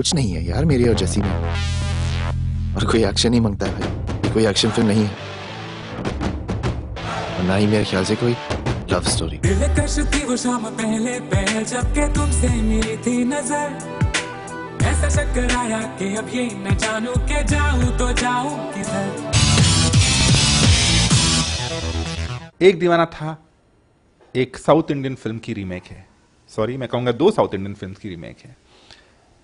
कुछ नहीं है यार मेरी और जैसी में। और कोई एक्शन ही मांगता है भाई, कोई एक्शन फिल्म नहीं है और ना ही मेरे ख्याल से कोई लव स्टोरी। दिलकश थी वो शाम पहले पहल जब के तुमसे मिली थी नजर, ऐसा चक्कर आया कि अब ये न जानू के जाऊं तो जाऊं किधर। एक दीवाना था एक साउथ इंडियन फिल्म की रीमेक है। सॉरी, मैं कहूँगा 2 साउथ इंडियन फिल्म की रीमेक है।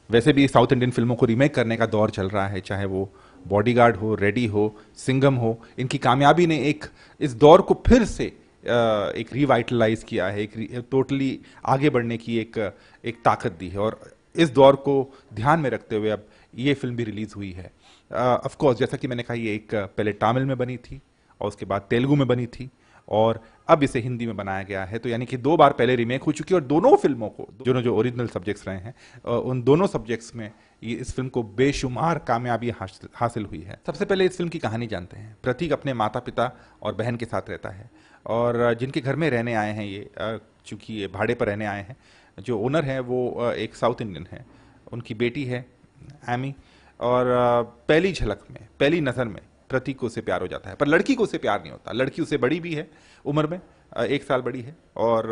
वैसे भी साउथ इंडियन फिल्मों को रीमेक करने का दौर चल रहा है, चाहे वो बॉडीगार्ड हो, रेडी हो, सिंघम हो। इनकी कामयाबी ने एक इस दौर को फिर से एक रिवाइटलाइज किया है, एक टोटली आगे बढ़ने की एक ताकत दी है। और इस दौर को ध्यान में रखते हुए अब ये फिल्म भी रिलीज हुई है। ऑफ कोर्स, जैसा कि मैंने कहा, ये एक पहले तमिल में बनी थी और उसके बाद तेलुगु में बनी थी और अब इसे हिंदी में बनाया गया है। तो यानी कि 2 बार पहले रीमेक हो चुकी है और दोनों फिल्मों को जो ओरिजिनल सब्जेक्ट्स रहे हैं उन दोनों सब्जेक्ट्स में ये इस फिल्म को बेशुमार कामयाबी हासिल हुई है। सबसे पहले इस फिल्म की कहानी जानते हैं। प्रतीक अपने माता पिता और बहन के साथ रहता है और जिनके घर में रहने आए हैं ये, चूंकि ये भाड़े पर रहने आए हैं, जो ओनर है वो एक साउथ इंडियन है। उनकी बेटी है एमी और पहली झलक में, पहली नज़र में प्रतीक को उसे प्यार हो जाता है। पर लड़की को उसे प्यार नहीं होता। लड़की उससे बड़ी भी है उम्र में, 1 साल बड़ी है और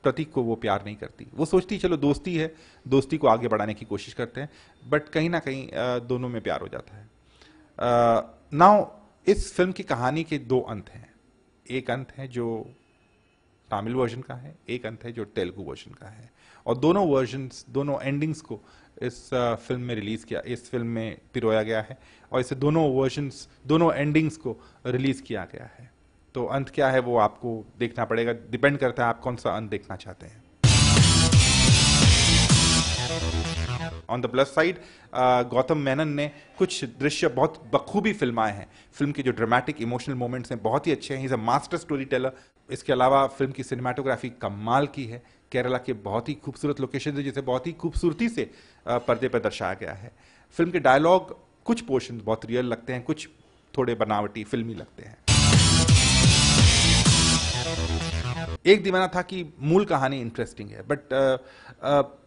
प्रतीक को वो प्यार नहीं करती। वो सोचती चलो दोस्ती है, दोस्ती को आगे बढ़ाने की कोशिश करते हैं, बट कहीं ना कहीं दोनों में प्यार हो जाता है। नाउ इस फिल्म की कहानी के 2 अंत हैं। एक अंत है जो तमिल वर्जन का है, एक अंत है जो तेलुगु वर्जन का है और दोनों वर्जन्स, दोनों एंडिंग्स को इस फिल्म में रिलीज किया, इस फिल्म में पिरोया गया है और इसे दोनों वर्जन्स, दोनों एंडिंग्स को रिलीज किया गया है। तो अंत क्या है वो आपको देखना पड़ेगा, डिपेंड करता है आप कौन सा अंत देखना चाहते हैं। On the plus side, Gautam Menon ने कुछ दृश्य बहुत बखूबी फिल्माए हैं। फिल्म के जो ड्रामेटिक इमोशनल मोमेंट्स हैं बहुत ही अच्छे हैं। He is a master story teller. इसके अलावा फिल्म की सिनेमाटोग्राफी कमाल की है। केरला के बहुत ही खूबसूरत लोकेशन है जिसे बहुत ही खूबसूरती से पर्दे पर दर्शाया गया है। फिल्म के डायलॉग कुछ पोर्शन बहुत रियल लगते हैं, कुछ थोड़े बनावटी फिल्मी लगते हैं। एक दीवाना था कि मूल कहानी इंटरेस्टिंग है, बट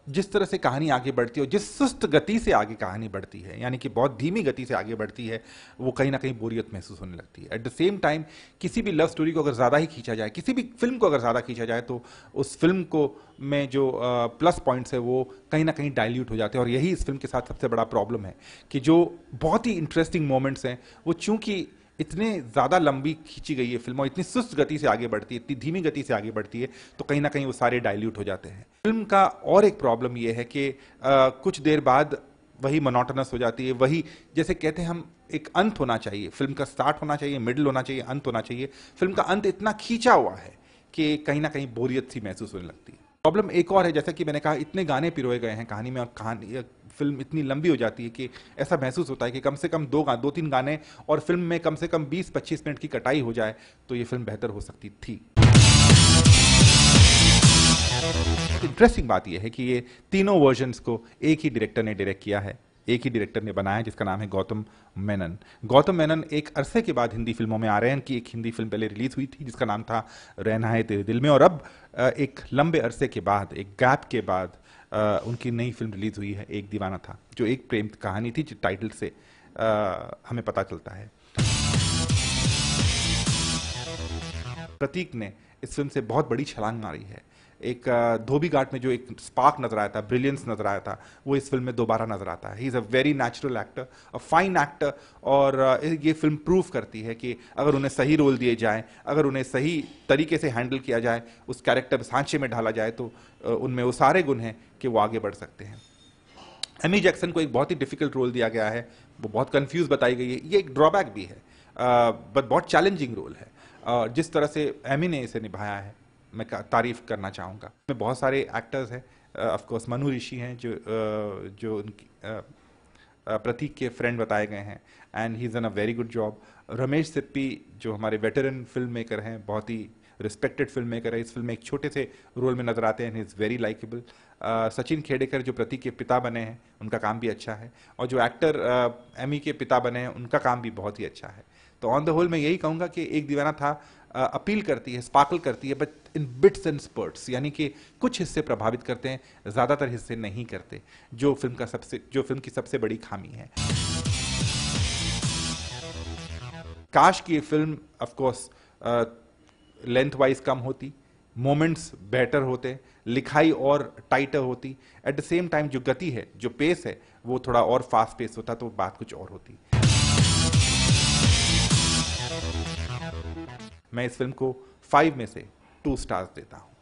जिस तरह से कहानी आगे बढ़ती है और जिस सुस्त गति से आगे कहानी बढ़ती है, यानी कि बहुत धीमी गति से आगे बढ़ती है, वो कहीं ना कहीं बोरियत महसूस होने लगती है। एट द सेम टाइम किसी भी लव स्टोरी को अगर ज़्यादा ही खींचा जाए, किसी भी फिल्म को अगर ज़्यादा खींचा जाए, तो उस फिल्म को में जो प्लस पॉइंट्स है वो कहीं ना कहीं डाइल्यूट हो जाते हैं। और यही इस फिल्म के साथ सबसे बड़ा प्रॉब्लम है कि जो बहुत ही इंटरेस्टिंग मोमेंट्स हैं वो चूंकि इतने ज़्यादा लंबी खींची गई है फिल्म और इतनी सुस्त गति से आगे बढ़ती है, इतनी धीमी गति से आगे बढ़ती है, तो कहीं ना कहीं वो सारे डाइल्यूट हो जाते हैं। फिल्म का और एक प्रॉब्लम ये है कि कुछ देर बाद वही मोनोटोनस हो जाती है। वही, जैसे कहते हैं हम, एक अंत होना चाहिए, फिल्म का स्टार्ट होना चाहिए, मिडिल होना चाहिए, अंत होना चाहिए। फिल्म का अंत इतना खींचा हुआ है कि कहीं ना कहीं बोरियत सी महसूस होने लगती है। प्रॉब्लम एक और है, जैसा कि मैंने कहा, इतने गाने पिरोए गए हैं कहानी में और कहानी फिल्म इतनी लंबी हो जाती है कि ऐसा महसूस होता है कि कम से कम 2-3 गाने और फिल्म में कम से कम 20-25 मिनट की कटाई हो जाए तो ये फिल्म बेहतर हो सकती थी। इंटरेस्टिंग बात यह है कि ये तीनों वर्जन्स को एक ही डायरेक्टर ने डायरेक्ट किया है, एक ही डायरेक्टर ने बनाया, जिसका नाम है गौतम मेनन। गौतम मेनन एक अरसे के बाद हिंदी फिल्मों में आ रहे हैं। कि एक हिंदी फिल्म पहले रिलीज हुई थी जिसका नाम था रहना है तेरे दिल में, और अब एक लंबे अरसे के बाद, एक गैप के बाद उनकी नई फिल्म रिलीज हुई है, एक दीवाना था, जो एक प्रेम कहानी थी, जिस टाइटल से हमें पता चलता है। प्रतीक ने इस फिल्म से बहुत बड़ी छलांग मारी है। एक धोबी घाट में जो एक स्पार्क नजर आया था, ब्रिलियंस नजर आया था, वो इस फिल्म में दोबारा नजर आता है। He is a very natural actor, a fine actor, और ये फिल्म प्रूव करती है कि अगर उन्हें सही रोल दिए जाए, अगर उन्हें सही तरीके से हैंडल किया जाए, उस कैरेक्टर सांचे में ढाला जाए, तो उनमें वो सारे गुण हैं कि वो आगे बढ़ सकते हैं। एमी जैक्सन को एक बहुत ही डिफिकल्ट रोल दिया गया है, वो बहुत कंफ्यूज बताई गई है, ये एक ड्रॉबैक भी है, बट बहुत चैलेंजिंग रोल है। जिस तरह से एमी ने इसे निभाया है, मैं तारीफ करना चाहूँगा। में बहुत सारे एक्टर्स हैं, ऑफ कोर्स मनु ऋषि हैं जो उनकी प्रतीक के फ्रेंड बताए गए हैं, and he is done a very good job. Ramesh Sippy जो हमारे वेटरन फिल्म मेकर हैं, बहुत ही रिस्पेक्टेड फिल्म मेकर है, इस फिल्म में एक छोटे से रोल में नजर आते हैं, is very likeable. Sachin Khedekar जो प्रतीक के पिता बने हैं, उनका काम भी अच्छा है, और जो एक्टर एमी के पिता बने हैं, उनका काम भी बहुत ही अच्छा है। तो ऑन द होल मैं यही कहूंगा कि एक दीवाना था अपील करती है, स्पार्कल करती है, but in bits and sprouts, यानी कि कुछ हिस्से प्रभावित करते हैं, ज्यादातर हिस्से नहीं करते, जो फिल्म की सबसे बड़ी खामी है। काश की ये film of course length wise कम होती, मोमेंट्स बेटर होते, लिखाई और टाइटर होती, एट द सेम टाइम जो गति है, जो पेस है, वो थोड़ा और फास्ट पेस होता तो बात कुछ और होती। मैं इस फिल्म को 5 में से 2 स्टार्स देता हूं।